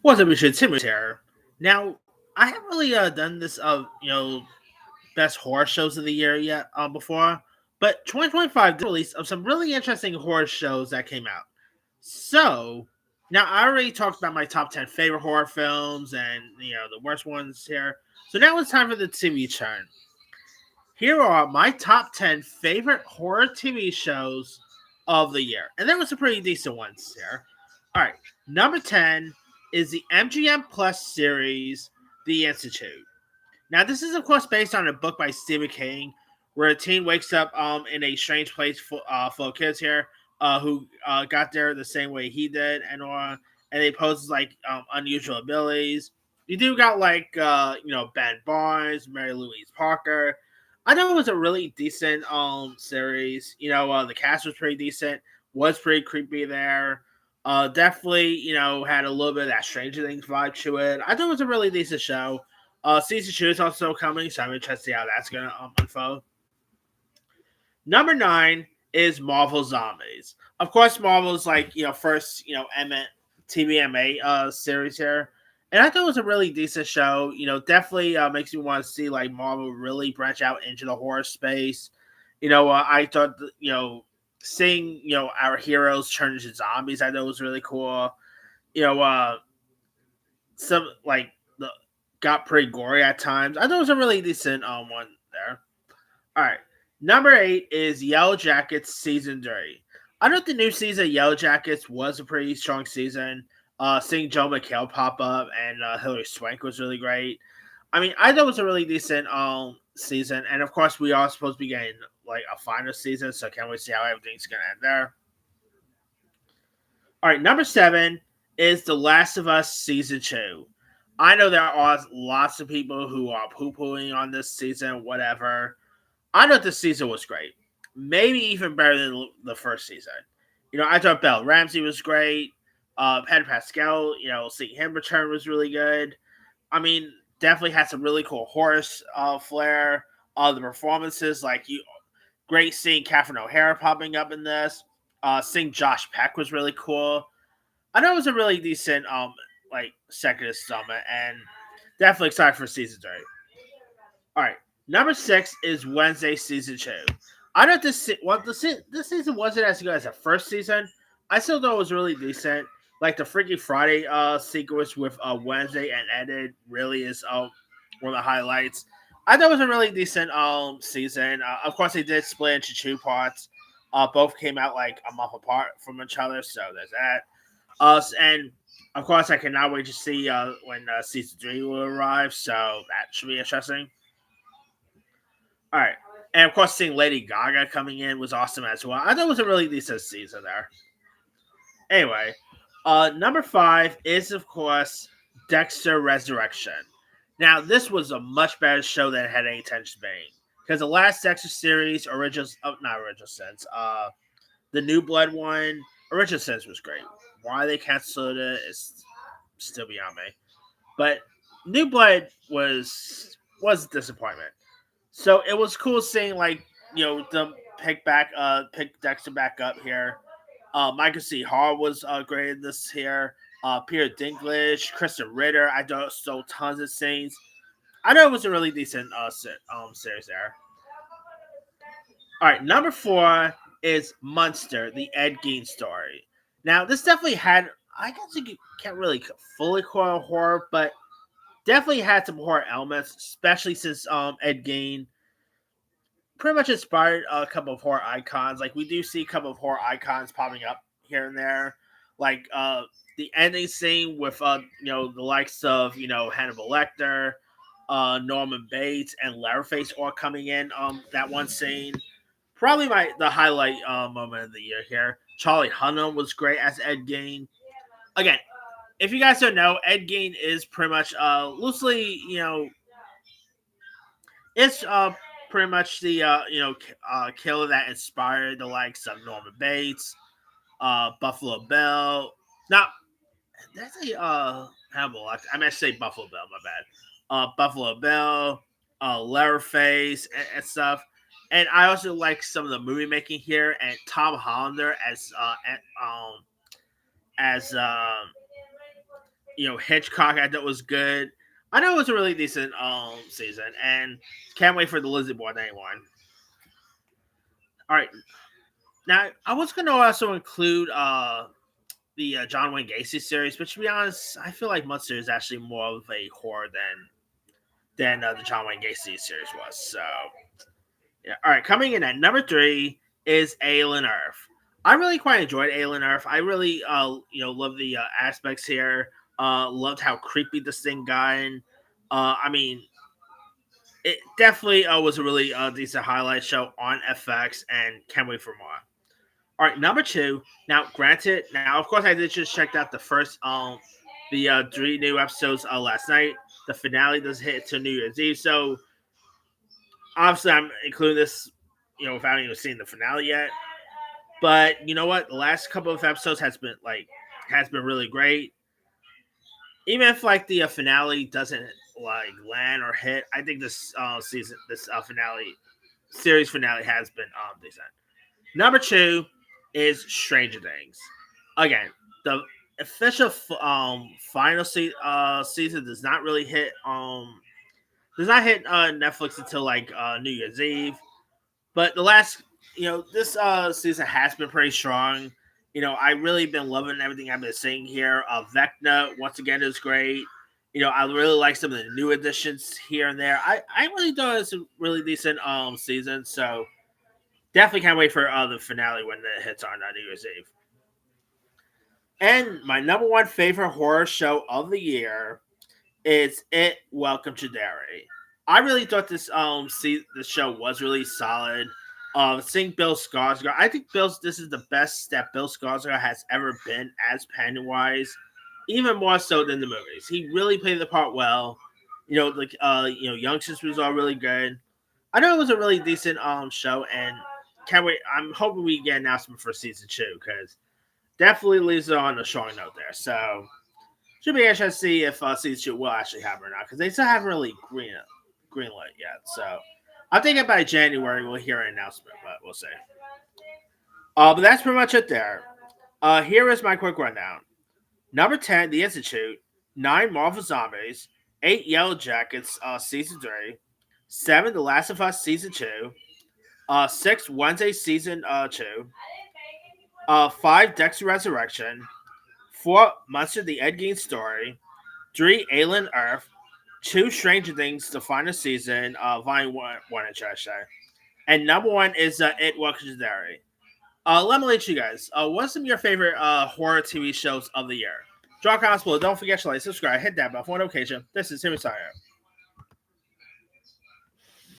What's up, Richard? Tim here. Now, I haven't really done this best horror shows of the year yet before, but 2025 did release of some really interesting horror shows that came out. So now I already talked about my top 10 favorite horror films and the worst ones here. So now it's time for the TV turn. Here are my top 10 favorite horror TV shows of the year, and there was some pretty decent ones here. All right, number 10 is the MGM Plus series, The Institute. Now, this is, of course, based on a book by Stephen King, where a teen wakes up in a strange place full of kids here who got there the same way he did, and they pose like unusual abilities. You do got like Ben Barnes, Mary Louise Parker. I know it was a really decent series. The cast was pretty decent, was pretty creepy there. Definitely, had a little bit of that Stranger Things vibe to it. I thought it was a really decent show. Season 2 is also coming, so I'm interested to see how that's going to unfold. Number 9 is Marvel Zombies. Of course, Marvel's like, first, TVMA series here. And I thought it was a really decent show. Definitely makes me want to see like Marvel really branch out into the horror space. I thought, seeing, our heroes turn into zombies, I thought was really cool. You know, some like the got pretty gory at times. I thought it was a really decent one there. All right. Number 8 is Yellow Jackets season 3. I thought the new season of Yellow Jackets was a pretty strong season. Seeing Joe McHale pop up and Hilary Swank was really great. I mean, I thought it was a really decent season, and of course, we are supposed to be getting like a final season, so can't wait to see how everything's gonna end there. All right, number 7 is The Last of Us season 2. I know there are lots of people who are poo pooing on this season, whatever. I thought this season was great. Maybe even better than the first season. I thought Belle Ramsey was great. Pedro Pascal, seeing him return was really good. I mean, definitely had some really cool horror flair. The performances, great seeing Catherine O'Hara popping up in this. Seeing Josh Peck was really cool. I know it was a really decent second installment, and definitely excited for season 3. All right, number 6 is Wednesday season 2. I know this season wasn't as good as the first season. I still thought it was really decent. Like the Freaky Friday sequence with Wednesday and Edit really is one of the highlights. I thought it was a really decent season. Of course, they did split into 2 parts. Both came out like a month apart from each other, so there's that. And of course, I cannot wait to see when season 3 will arrive. So that should be interesting. All right. And of course, seeing Lady Gaga coming in was awesome as well. I thought it was a really decent season there. Anyway, number 5 is, of course, Dexter Resurrection. Now, this was a much better show than it had any intention of being. Because the last Dexter series, not Original Sense, the New Blood one, Original Sense was great. Why they canceled it is still beyond me. But New Blood was a disappointment. So it was cool seeing them pick Dexter back up here. Michael C. Hall was great in this here. Peter Dinklage, Kristen Ritter. I don't stole tons of scenes. I know it was a really decent series there. All right, number 4 is Munster, the Ed Gein story. Now this definitely had I guess you can't really fully call it horror, but definitely had some horror elements, especially since Ed Gein pretty much inspired a couple of horror icons. Like we do see a couple of horror icons popping up here and there, like the ending scene with the likes of Hannibal Lecter, Norman Bates, and Leatherface all coming in. That one scene, probably the highlight moment of the year here. Charlie Hunnam was great as Ed Gein. Again, if you guys don't know, Ed Gein is pretty much loosely it's pretty much the killer that inspired the likes of Norman Bates, Buffalo Bill. Now, that's a Hannibal. I meant to say Buffalo Bill. My bad. Buffalo Bill, Leatherface, and stuff. And I also like some of the movie making here, and Tom Hollander as Hitchcock I thought was good. I know it was a really decent season, and can't wait for the Lizzie Borden one. All right, now I was going to also include the John Wayne Gacy series, but to be honest, I feel like Monster is actually more of a horror than the John Wayne Gacy series was. So yeah, all right, coming in at number 3 is Alien Earth. I really quite enjoyed Alien Earth. I really love the aspects here. Loved how creepy this thing got. I mean, it definitely was a really decent highlight show on FX, and can't wait for more. All right, number 2. Now, granted, of course, I did just check out the first the 3 new episodes last night. The finale does hit to New Year's Eve, so obviously I'm including this, without even seeing the finale yet. But you know what? The last couple of episodes has been really great. Even if the finale doesn't land or hit, I think this series finale has been decent. Number 2 is Stranger Things. Again, the official final season does not really hit Netflix until New Year's Eve. But the last, this season has been pretty strong. I really been loving everything I've been seeing here. Vecna once again is great. I really like some of the new additions here and there. I really thought it was a really decent season. So definitely can't wait for the finale when it hits on New Year's Eve. And my number 1 favorite horror show of the year is It Welcome to Derry. I really thought this the show was really solid. Seeing Bill Skarsgård, I think this is the best that Bill Skarsgård has ever been as Pennywise, even more so than the movies. He really played the part well. Youngsters was all really good. I know it was a really decent show, and can't wait. I'm hoping we get an announcement for season 2 because definitely leaves it on a strong note there. So should be interesting to see if season 2 will actually happen or not because they still haven't really greenlit yet. So I'm thinking by January we'll hear an announcement, but we'll see. But that's pretty much it there. Here is my quick rundown. Number 10, The Institute. 9, Marvel Zombies. 8, Yellow Jackets, Season 3. 7, The Last of Us, Season 2. 6, Wednesday, Season 2. 5, Dexter Resurrection. 4, Monster, The Ed Gein Story. 3, Alien Earth. 2, Stranger Things, the final season, Volume 1, I should say. And number 1 is It Welcome to Derry. Let me let you guys. What's some of your favorite horror TV shows of the year? Drop comments below. Don't forget to like, subscribe, hit that bell for notification. This is Timmy Sire.